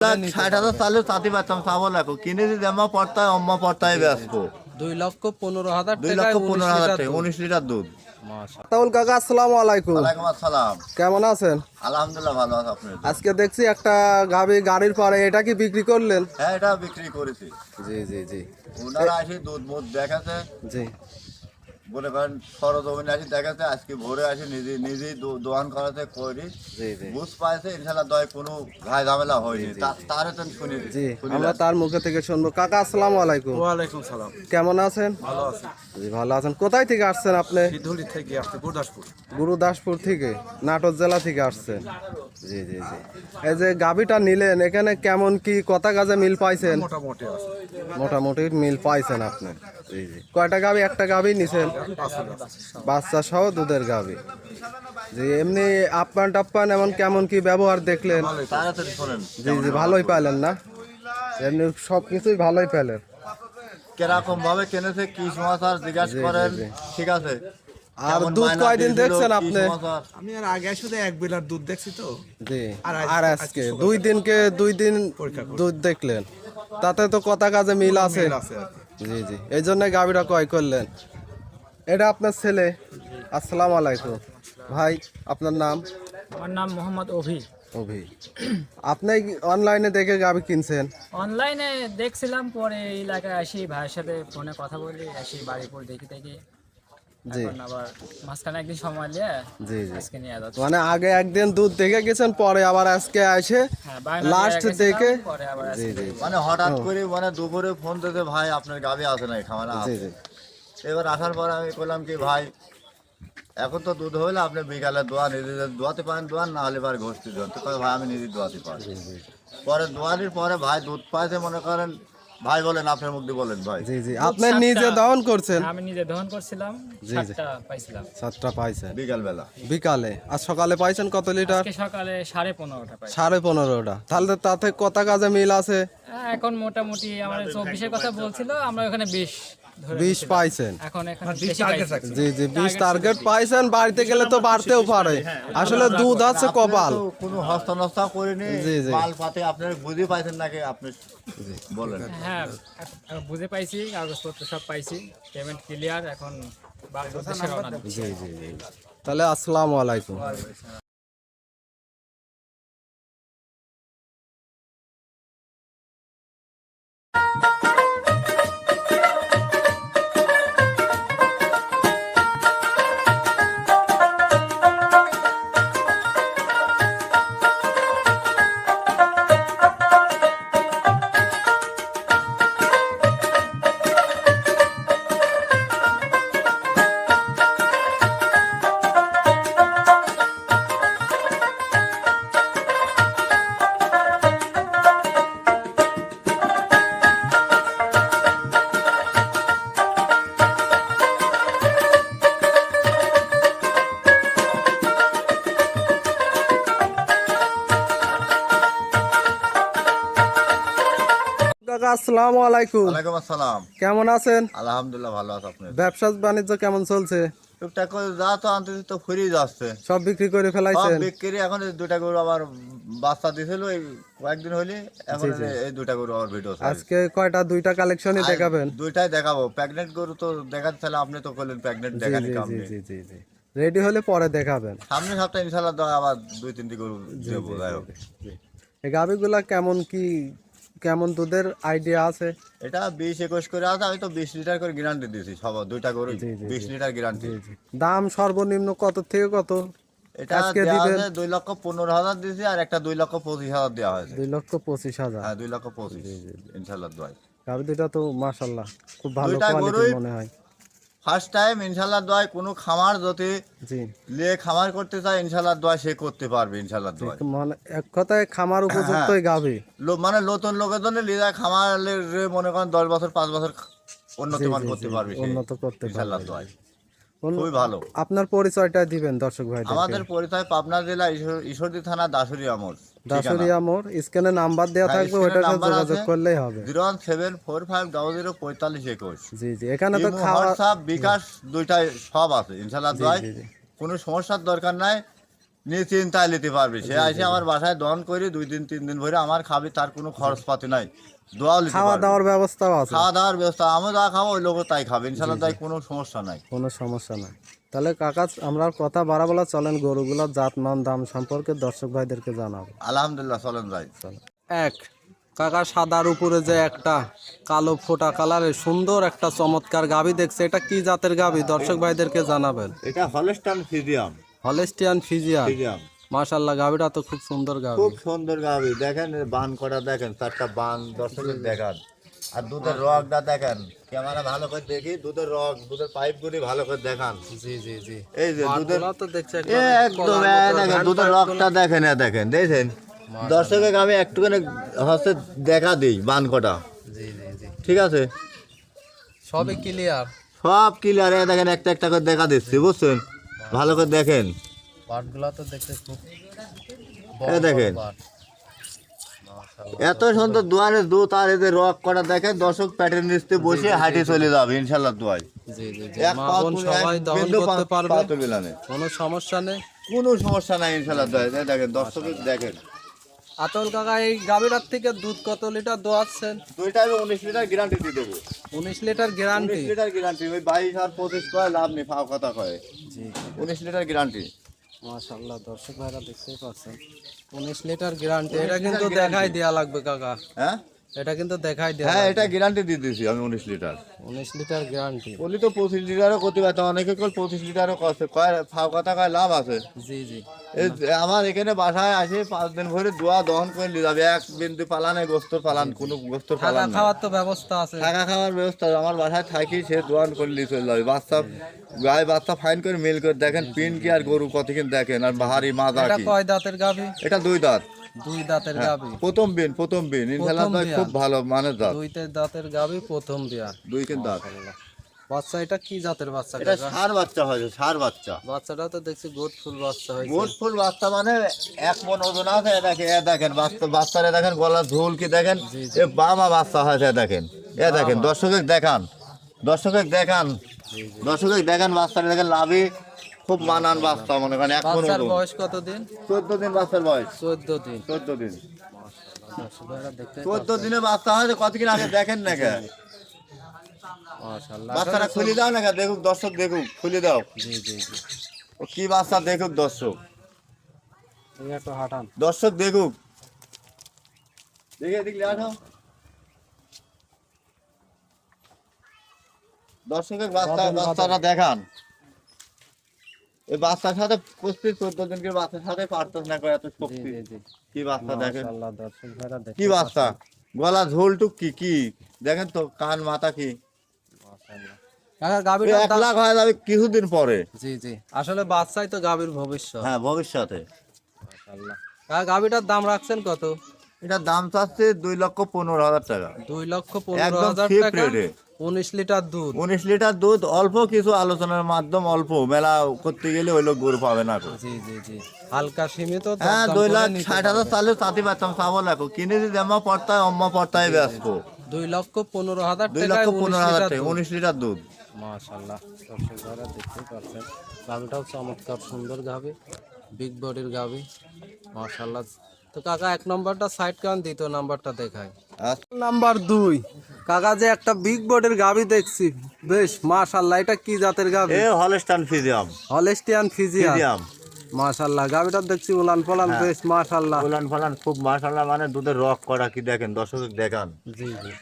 60,000 চালে চাতি পারতাম চাবো লাগো কিনে যদি আমার পড়তায় অম্মা পড়তায় ব্যস্ত 2,15,000 2,15,000 টাকা টাকা 19 লিটার দুধ। তাউল কাকা আসসালামু আলাইকুম। ওয়ালাইকুম আসসালাম। কেমন আছেন? আলহামদুলিল্লাহ ভালো আছে। আপনি? আজকে দেখছি একটা গাবি গাড়ির পরে, এটা কি বিক্রি করলেন? হ্যাঁ এটা বিক্রি করেছি। জি জি জি। ওনারা আসি দুধ মুধ দেখাতে জি বলে করেন সরজমিনে আসি দেখাতে আজকে ভোরে আসি নিজেই দোয়ান করাতে করি জি জি বুঝ পাইছে ইনশাল্লাহ দয় কোনো ঘাই ঝামেলা হয়নি তারে তো শুনি জি, আমরা তার মুখে থেকে শুনবো। কাকা আসসালামু আলাইকুম। ওয়ালাইকুম সালাম। কেমন আছেন? ভালো আছি। জি ভালো আছেন। কোথায় থেকে আসছেন আপনি? সিদ্ধুলি থেকে আসছে গুরদাসপুর। গুরুদাসপুর থেকে, নাটোর জেলা থেকে আসছেন। জি জি জি। এই যে গাবিটা নিলেন, এখানে কেমন কি কথা কাজে মিল পাইছেন? মোটামুটি আছে। মোটামুটি মিল পাইছেন আপনি। জি জি। কয়টা গাবি? একটা গাবি নিছেন? বাচ্চা সহ দুধের গাবি। জি, এমনি আপ্যান টাপ্যান এমন কেমন কি ব্যবহার দেখলেন? তাড়াতাড়ি শোনেন জি জি, ভালোই পাইলেন না? এমনি সব কিছুই ভালোই পেলেন। কিরকম ভাবে কিনেছে কি সমাচার জিজ্ঞাসা করেন, ঠিক আছে। আর দুধ কয়দিন দেখছেন আপনি? আমি আর আগে শুধু এক বিলার দুধ দেখছি তো। জি, আর আজকে দুই দিন দুধ দেখলেন, তাতে তো কথা কাজে মিল আছে। জি জি, এই জন্য গাভীটা ক্রয় করলেন। এটা আপনার ছেলে? আসসালামু আলাইকুম ভাই, আপনার নাম? আমার নাম মোহাম্মদ অভি। অভি, আপনি অনলাইনে দেখে গাভী কিনছেন? অনলাইনে দেখছিলাম, পরে এই এলাকায় আসি ভাইয়ের সাথে ফোনে কথা বলি, আসি বাড়ির পর দেখি দেখি জি এখন আবার মাঝখানে একদিন সময় নিয়ে জি জি, আজকে নিয়ে যাচ্ছি। মানে আগে একদিন দুধ দেখে গেছেন, পরে আবার আজকে আসে হ্যাঁ, বায়না দিয়ে লাস্ট গেছিলাম, দেখে। পরে আবার জি আজকে জি মানে হঠাৎ করে মানে দুপুরে ফোন দিতে ভাই আপনার গাবি আছে নাই খামারে জি আছে। জি এবার আসার পরে আমি বললাম কি ভাই এখন তো দুধ হইলে আপনি বিকালে দোয়া নিজেদের দোয়াতে পারেন, দোয়ান না হলে এবার ঘষতে দেন। তো কয় ভাই আমি নিজে দোয়াতে পারি। পরে দোয়ানির পরে ভাই দুধ পাইতে মনে করেন ভাই বলেন আপনার মুখ দিয়ে বলেন ভাই। জি জি, আপনি নিজে দহন করছেন? আমি নিজে দহন করছিলাম, জি, জি। 7টা পাইছিলাম। 7টা পাইছেন বিকাল বেলা বিকালে, আর সকালে পাইছেন কত লিটার? আজকে সকালে 15.5টা পাই। 15.5টা, তাহলে তাতে কথা কাজে মিল আছে। এখন মোটামুটি আমার 24-এর কথা বলছিল, আমরা ওখানে 20 ধরে 20 নিয়েছিলাম। পাইছেন? এখন বেশি পাইছি। জি জি, 20 টার্গেট পাইছেন। বাড়িতে গেলে তো বাড়তেও পারে, আসলে দুধ আছে কপাল। তো কোনো হস্তনস্তা করিনি জি, জি। মাল পাতে আপনার বুঝে পাইছেন নাকি আপনি বলেন। হ্যাঁ, এখন বুঝে পাইছি, কাগজপত্র সব পাইছি, পেমেন্ট ক্লিয়ার। এখন বাড়ির উদ্দেশ্যে রওনা দিচ্ছি। জি জি জি, তাহলে আসসালামু আলাইকুম। কাকা আসসালামু আলাইকুম। ওয়ালাইকুম আসসালাম। কেমন আছেন? আলহামদুলিল্লাহ ভালো আছে। আপনি? ব্যবসা বাণিজ্য কেমন চলছে? টুকটাক করে যা তো আনতে তো ফুরিয়ে যাচ্ছে সব বিক্রি করে সব ফেলাইছেন? বিক্রি। এখন এই দুটা গরু আবার বাচ্চা দিছিল এই কয়েকদিন হইলে, এখন জি, জি। এই দুটা গরু আবার ভিডিও আজকে কয়টা? দুইটা কালেকশনই দেখাবেন? দুইটাই দেখাবো। প্রেগনেন্ট গরু তো দেখাতে চাইলে আপনি তো করলেন প্রেগনেন্ট জি দেখানি জি কাম জি নেই। জি জি জি, রেডি হলে পরে দেখাবেন। সামনে সপ্তাহে ইনশাল্লাহ আবার 2-3টি গরু দেবো। যাই হোক এই গাভিগুলা কেমন দুধের আইডিয়া আছে? এটা 20-21 করে আছে। আমি তো 20 লিটার করে গ্যারান্টি দিয়েছি সব দুইটা গরু, জি, জি, 20 লিটার গ্যারান্টি। দাম সর্বনিম্ন কত থেকে কত এটা আজকে দেওয়া দিবেন? আছে 2,15,000 দিয়েছি, আর একটা 2,25,000 দেওয়া হয়েছে। 2,25,000? হ্যাঁ 2,25,000 ইনশাল্লাহ দোয়াই। গাভি দুটা তো মাশাআল্লাহ খুব ভালো দুইটা কোয়ালিটির গরুই মনে হয়। ফার্স্ট টাইম ইনশাল্লাহ দোয়াই। কোনো খামার যদি জি, লিয়ে খামার করতে চায় ইনশাল্লাহ দোয়াই সে করতে পারবে ইনশাল্লাহ দোয়াই। মানে এক কথায় খামার উপযুক্তই গাভি। মানে নতুন লোকের জন্য লিদা খামার মনে করেন 10 বছর 5 বছর উন্নত মান করতে পারবে সে উন্নত করতে ইনশাল্লাহ পারবে। দোয়াই। খুবই ভালো। আপনার পরিচয়টা দিবেন দর্শক ভাই? আমাদের পরিচয় পাবনা জেলা ঈশ্বরদী থানা দাসুরিয়া মোড়। দাসুরিয়া মোড়, স্ক্রিনে নাম্বার দেওয়া হ্যাঁ, থাকবে, স্ক্রিনে ওটার সাথে নাম্বার যোগাযোগ আছে। করলেই হবে। 01745004521। জি জি, এখানে তো ইমো, খাওয়া। হোয়াটসঅ্যাপ, বিকাশ দুইটাই সব আছে ইনশাল্লাহ দোয়াই। জি, জি। কোনো সমস্যার দরকার নাই। নিশ্চিন্তায় নিতে পারবি। সে আসে আমার বাসায় দহন করে 2 দিন 3 দিন ভরে আমার খাবি, তার কোনো খরচপাতি নাই, দোয়াও নিতে খাওয়া পারবি। দাওয়ার ব্যবস্থাও আছে, খাওয়া দাওয়ার ব্যবস্থা আমি যা খাবো ওই লোকও তাই খাবে, ইনশাল্লাহ তাই কোনো সমস্যা নাই। কোনো সমস্যা নাই। তাহলে কাকা আমরা আর কথা বাড়াবো, চলেন গরুগুলোর জাতমান দাম সম্পর্কে দর্শক ভাইদেরকে জানাবো। আলহামদুলিল্লাহ, চলেন যাই। এক কাকা সাদার উপরে যে একটা কালো ফোটা কালারের সুন্দর একটা চমৎকার গাভী দেখছে, এটা কি জাতের গাভী দর্শক ভাইদেরকে জানাবেন? এটা Holstein Friesian. Holstein Friesian. Friesian মাশাআল্লাহ, গাভীটা তো খুব সুন্দর গাভী। খুব সুন্দর গাভি, দেখেন এর বান করা দেখেন, 4টা বান দর্শকের দেখান। আর দুধের রগটা দেখেন, ক্যামেরা ভালো করে দেখি, দুধের রগ, দুধের পাইপ গুলি ভালো করে দেখান। জি জি জি, এই যে দুধের মাঠগুলো তো দেখছে একদম দেখেন, দুধের রগটা দেখেন, দেখেন দেখছেন দর্শকের আমি একটুখানি হচ্ছে দেখা দিই বান কটা। জি জি জি, ঠিক আছে, সবই ক্লিয়ার। সব ক্লিয়ার, দেখেন একটা একটা করে দেখা দিচ্ছি, বুঝছেন, ভালো করে দেখেন। পাটগুলো তো দেখতে খুব দেখেন এত সুন্দর দোয়ারে দুধ, আর এদের রক করা দেখেন দর্শক, প্যাটের নিচে বসে হাঁটি চলে যাবে ইনশাল্লাহ দোয়াই। জি জি জি, এক মা পা বোন তুলে সবাই এক দহন বিন্দু করতে পা পারবে, তুলে না। কোনো সমস্যা নেই। কোনো সমস্যা নাই ইনশাল্লাহ দোয়াই। এই দেখেন দর্শকের দেখেন, আতল কাকা এই গাভীটার থেকে দুধ কত লিটার দোয়াচ্ছেন? দুইটা আমি 19 লিটার গ্যারান্টি দিয়ে দেবো। 19 লিটার গ্যারান্টি। 19 লিটার গ্যারান্টি, ওই 22 আর 25 কয় লাভ নেই, ফাও কথা কয়। জি 19 লিটার গ্যারান্টি। মাশাআল্লাহ, দর্শক ভাইরা দেখতেই পাচ্ছেন 19 লিটার গ্যারান্টি। এটা কিন্তু দেখাই দেয়া লাগবে কাকা, হ্যাঁ এটা কিন্তু দেখাই দেয়া হ্যাঁ, লাগবে। এটা গ্যারান্টি দিয়ে দিয়েছি আমি 19 লিটার। 19 litre guarantee. বলি তো 25 লিটারও করতে পারতাম, অনেকে কল 25 লিটারও করছে, কয় ফাও কথা কয় লাভ আছে। জি জি, এই আমার এখানে বাসায় আসে 5 দিন ভরে দোয়া দহন করে নিয়ে যাবে, এক বিন্দু পালানে গোস্ত পালান, কোনো গোস্ত থাকা পালান না। খাওয়ার তো ব্যবস্থা আছে। থাকা খাওয়ার ব্যবস্থা আমার বাসায় থাকি, সে দোয়ান করে নিয়ে চলে যাবে। বাচ্চা গায়ে বাচ্চা ফাইন করে মিল করে দেখেন, পিন কি আর গরু কতক্ষণ দেখেন, আর বাহারি মাজা এটা কি। কয় দাঁতের গাভী? এটা 2 দাঁত, 2 দাঁতের গাভী। প্রথম বিন ইনশাআল্লাহ প্রথম বিয়ান। খুব ভালো মানের দাঁত, 2 দাঁতের গাভী, প্রথম বিয়ান। 2 কিন দাঁত। বাচ্চা এটা কি জাতের বাচ্চা এটা কাকা? ষাঁড় বাচ্চা হয়েছে, ষাঁড় বাচ্চা। বাচ্চাটা তো দেখছি গোট ফুল বাচ্চা হয়েছে। মোট ফুল বাচ্চা মানে 1 মণ ওজন আছে। দেখেন বাচ্চারে দেখেন, গলার ঝোল কি দেখেন, এ বামা বাচ্চা হয়েছে, দেখেন দেখেন দর্শকের দেখান, দর্শকের দেখান, দর্শকের দেখেন বাচ্চাটা দেখেন, লাভি খুব মানান বাচ্চা, মনে করেন 1 মণ বাচ্চার ওজন। বয়স কতদিন? 14 দিন বাচ্চার বয়স, 14 দিন। 14 দিন। দর্শক ভাইরা দেখতে 14 দিনে বাচ্চা হয়েছে, কতদিন আগে দেখেন না কে, মাশাআল্লাহ। বাচ্চাটা খুলে দাও না কে, দেখুক দর্শক, দেখুক, খুলে দাও, জি জি জি, ও কি বাচ্চা দেখুক দর্শক, এই একটু হাঁটান। দর্শক দেখুক, দেখে দেখলে আসো দর্শকের বাচ্চাটা দেখান। এই বাচ্চার সাথে 14 দিনকে বাচ্চার সাথে পারতেছ না করে, এত জি শক্তি, জি জি, কি বাচ্চা দেখেন, মাশাআল্লাহ দর্শক ভাইরা দেখতে কি বাচ্চা, গলা ঝোলটুক কি কি দেখেন তো, কান মাথা কি, মাশাআল্লাহ। কাকা গাভীটার 1 লাখ হয়ে যাবে কিছুদিন পরে। জি জি, আসলে বাচ্চাই তো গাভীর ভবিষ্যৎ। হ্যাঁ, ভবিষ্যতে। মাশাআল্লাহ। কাকা গাভীটার দাম রাখছেন কত? এটার দাম চাচ্ছে 2,15,000 টাকা, 2,15,000 একদম cheap টাকা। rate এ। 19 লিটার দুধ। 19 লিটার দুধ, অল্প কিছু আলোচনার মাধ্যম, অল্প মেলা করতে গেলে ওই লোক গরু পাবে না গো। জি জি জি, হালকা সীমিত দাম হ্যাঁ, দাম 2,60,000 করে নিতে চালে চাতি পারতাম, চাবো লাগো কিনে যদি জামা পড়তায় অম্মা পড়তায় ব্যস্ত। 2,15,000 টাকায় 2,15,000 টাকা, 19 19 লিটার দুধ। মাশাআল্লাহ, দর্শক ভাইরা দেখতেই পাচ্ছেন গাভীটাও চমৎকার সুন্দর গাভী, বিগ বডির গাভী, মাশাআল্লাহ। তো কাকা 1 নম্বরটা সাইড কান, দ্বিতীয় নাম্বারটা দেখায়। আচ্ছা, নাম্বার 2 কাকা যে একটা বিগ বডির গাভী দেখছি, বেশ মাশাআল্লাহ, এটা কি জাতের গাভী? এ Holstein Friesian. Holstein Friesian. Friesian মাশাআল্লাহ, গাভীটা দেখছি উলান পালান, বেশ মাশাআল্লাহ। উলান ফালান খুব মাশাআল্লাহ, মানে দুধের রক করা কি দেখেন, দর্শক দেখান, জি জি,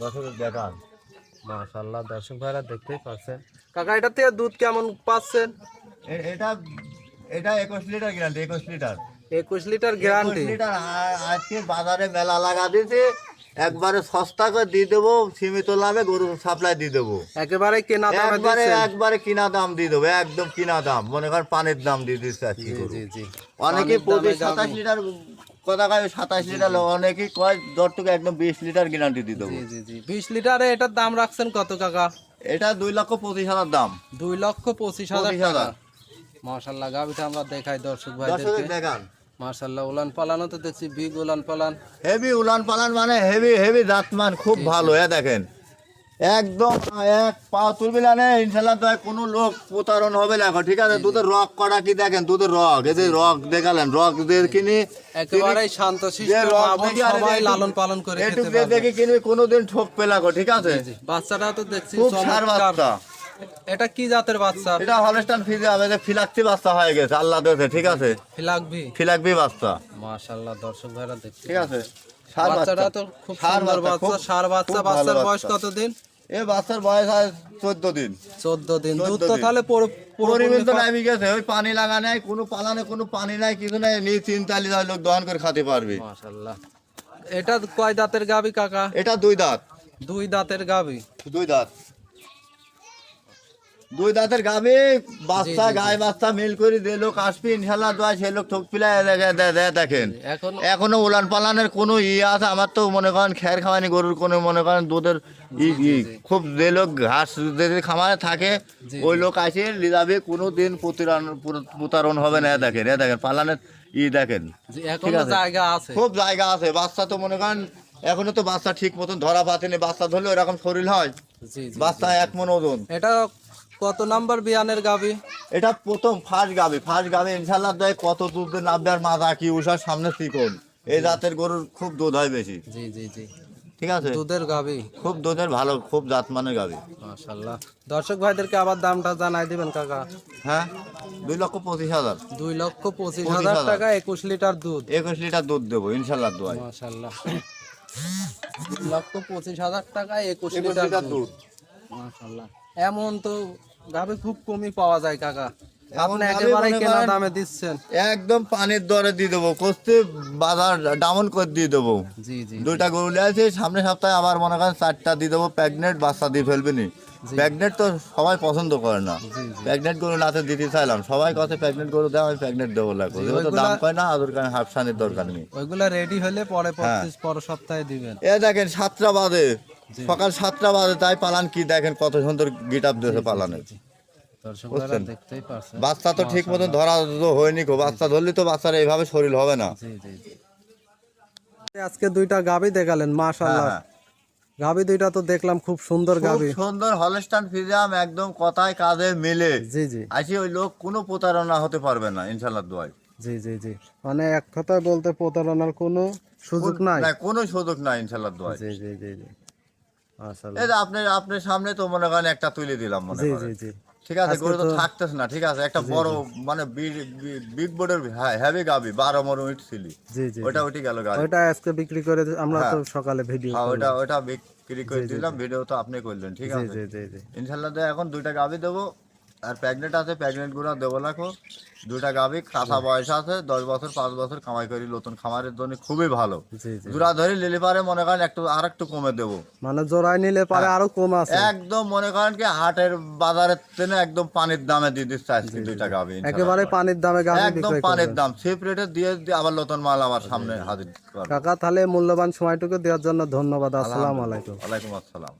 দর্শক দেখান। মাশাআল্লাহ, দর্শক ভাইরা দেখতেই পাচ্ছেন। কাকা এটা থেকে দুধ কেমন পাচ্ছেন? এটা এটা 21 litre guarantee, 21 litre. 21 litre guarantee. 21 litre আজকে বাজারে মেলা লাগা দিয়েছে, একবারে সস্তা করে দিয়ে দেবো, সীমিত লাভে গরু সাপ্লাই দিয়ে দেবো, একেবারে কেনা দামে একবারে দিচ্ছেন? একবারে কিনা দাম দিয়ে দেবো, একদম কিনা দাম, মনে করেন পানির দাম দিয়ে দিচ্ছে আজকে জি গরু। জি জি, অনেকে পানির দামে 27 লিটার কথা কয়, 27 লিটার, অনেকেই কয় দরটুকু একদম 20 লিটার গ্যারান্টি দিয়ে দেবো। জি জি জি, 20 লিটারে এটার দাম রাখছেন কত কাকা? এটা 2,25,000 দাম। 2,25,000 টাকা। 25,000। মাশাআল্লাহ, গাভীটা আমরা দেখাই দর্শক দর্শক ভাইদেরকে। দেখান, মাশাআল্লাহ, উলান পালানো তো দেখছি বিগ উলান পালান। হেভি উলান পালান, মানে হেভি হেভি জাতমান, খুব ভালো। দেখেন একদম এক পা তুলবি না নে, ইনশাল্লাহ তো কোনো লোক প্রতারণ হবে না এখন, ঠিক আছে? দুধের রক কটা কি দেখেন, দুধের রক, এই যে রক দেখালেন, রক দিয়ে কিনি একেবারে শান্তশিষ্ট যে রক মা বোন দেখি আর সবাই একটু- লালন পালন করে একটু খেতে পারবে। দেখি কিনবি, কোনোদিন ঠক পেলাগো, ঠিক আছে? জি, বাচ্চাটা তো দেখছি খুব সার চমৎকার। বাচ্চা। এটা কি জাতের বাচ্চা? এটা হলস্টাইন ফ্রিজিয়াম, এই যে ফিলাক্সি বাচ্চা হয়ে গেছে, আল্লাহ দিয়েছে, ঠিক আছে? ফিলাকবি। ফিলাকবি বাচ্চা, মাশাআল্লাহ, দর্শক ভাইরা দেখছি ঠিক আছে? সার বাচ্চাটা বাচ্চা তো খুব সার সুন্দর বাচ্চা, বাচ্চা, খুব- সার বাচ্চা। খুব ভালো বাচ্চার বয়স বাচ্চা। কতদিন? এই বাচ্চার বয়স হয় 14 দিন। 14 দিন। 14 দুধ তো দিন। তাহলে পরিমিত তো নামি গেছে, ওই পানি লাগা নাই, কোনো পালানে কোনো পানি নাই, কিছু নাই, নিয়ে 43 লোক দহন করে খেতে পারবে। মাশাআল্লাহ। এটা কয় দাঁতের গাবি কাকা? এটা 2 দাঁত, 2 দাঁতের গাবি। 2 দাঁত, 2 দাঁতের গাবে বাচ্চা, জি, জি। গায়ে বাচ্চা মিল করে যে লোক আসবে ইনশাল্লাহ দোয়া, সে লোক ঠক পিলায় দেখেন। এখন এখনো উলান পালানের কোনো আছে? আমার তো মনে করেন খের খাওয়ানি গরুর, কোনো মনে করেন দুধের খুব যে লোক ঘাস যে খামারে থাকে, জি, ওই লোক আসে যাবে, কোনো দিন প্রতারণ হবে না। দেখেন, দেখেন পালানের দেখেন, যে ঠিক এখনো আছে। জায়গা আছে। খুব জায়গা আছে। বাচ্চা তো মনে করেন এখনো তো বাচ্চা ঠিক মতন ধরা পাতেনি, বাচ্চা ধরলে ওরকম শরীর হয়, জি জি। বাচ্চা 1 মণ ওজন। এটা কত নাম্বার বিয়ানের গাবি? এটা প্রথম ফার্স্ট গাবে ইনশাল্লাহ দেয়, কত দুধ নামবে, আর মাথা কি উষার সামনে চিকন, এই জাতের গরুর খুব দুধ হয় বেশি, জি জি জি। ঠিক আছে? দুধের গাবি, খুব দুধের ভালো, খুব জাত মানের গাবে। মাশাআল্লাহ। দর্শক ভাইদেরকে আবার দামটা জানাই দিবেন কাকা। হ্যাঁ, 2,25,000, 2,25,000 টাকা, 21 লিটার দুধ। 21 লিটার দুধ দেবো ইনশাল্লাহ দোয়ায়। মাশাআল্লাহ। 2,25,000 টাকা, 21 21 লিটার লিটার দুধ। দুধ। মাশাআল্লাহ। এমন তো গাবি খুব কমই পাওয়া যায় কাকা, এমন আপনি গাভী একেবারে মনে কেনা করেন- দামে দিচ্ছেন। একদম পানির দরে দিয়ে দেবো, কস্তে বাজার ডাউন করে দিয়ে দেবো। জি জি। 2টা গরু আছে, সামনে সপ্তাহে আবার মনে করেন 4টা দিয়ে দেবো, প্রেগনেন্ট বাচ্চা দিয়ে ফেলবে নি। প্রেগনেন্ট তো সবাই পছন্দ করে না, প্রেগনেন্ট গরু নাতে দিতে চাইলাম, সবাই কথা প্রেগনেন্ট গরু দেওয়া, আমি প্রেগনেন্ট দেবো লাগবে, যেহেতু দাম পায় না, আদর কারণে হাফসানির দরকার নেই। ওইগুলা রেডি হলে পরে হ্যাঁ। পর সপ্তাহে দিবেন। এ দেখেন 7টা বাজে, সকাল 7টা বাজে, তাই পালান কি দেখেন কত সুন্দর গিট আপ দিয়েছে পালানে। দর্শকরা বুঝছেন? দেখতেই পারছেন। বাচ্চা তো ঠিক মতন ধরা তো হয়নি গো, বাচ্চা ধরলে তো বাচ্চার এইভাবে শরীর হবে না। জি জি জি। আজকে 2টা গাবি দেখালেন, মাশাআল্লাহ। হ্যাঁ, গাবি 2টা তো দেখলাম, খুব সুন্দর খুব গাবি। সুন্দর হলস্টাইন ফ্রিজিয়াম, একদম কথায় কাজে মিলে। জি জি আসি ওই লোক কোনো প্রতারণা হতে পারবে না ইনশাল্লাহ দোয়ায়। জি জি জি। মানে এক কথায় বলতে প্রতারণার কোনো সুযোগ নাই। না, কোনো সুযোগ নাই ইনশাল্লাহ দোয়ায়। জি জি জি জি। মাশাআল্লাহ। এই যে আপনার সামনে তো মনে করেন একটা তুলে দিলাম, মনে জি করেন, জি জি। ঠিক আছে? আজকে গরু তো তো- থাকতেছে না, ঠিক আছে? একটা বড় মানে বিগ বোর্ডের হেভি গাবি, 12 মরম ইট ছিলি, জি জি। ওটা উঠে গেল গাড়ি। ওইটা আজকে বিক্রি করে আমরা তো সকালে ভিডিও হ্যাঁ, করলাম। ওটা বিক্রি করে দিলাম, ভিডিও তো আপনি করলেন, ঠিক জি আছে? জি জি জি। ইনশাল্লাহ এখন 2টা গাবি দেবো, আর প্রেগনেন্ট আছে, প্রেগনেন্ট গুলো দেবো রাখো। 2টা গাবি, কাঁচা বয়স আছে, 10 বছর 5 বছর কামাই করি, নতুন খামারের জন্য খুবই ভালো। জি জি। জোড়া ধরে নিলে পারে মনে করেন আর একটু কমে দেবো, মানে জোড়ায় নিলে পারে হ্যাঁ। আরো কম আছে। একদম মনে করেন কি হাটের বাজারের থেকে একদম পানির দামে দিয়ে দিচ্ছে আজকে 2টা গাবি ইনশাল্লাহ। একেবারে পানির দামে গাবি একদম বিক্রি পানির করবেন। দাম, সেফ রেটে দিয়ে আবার নতুন মাল আমার সামনে হাজির করবো। কাকা, তাহলে মূল্যবান সময়টুকু দেওয়ার জন্য ধন্যবাদ। আসসালামু আলাইকুম। ওয়ালাইকুম আসসালাম।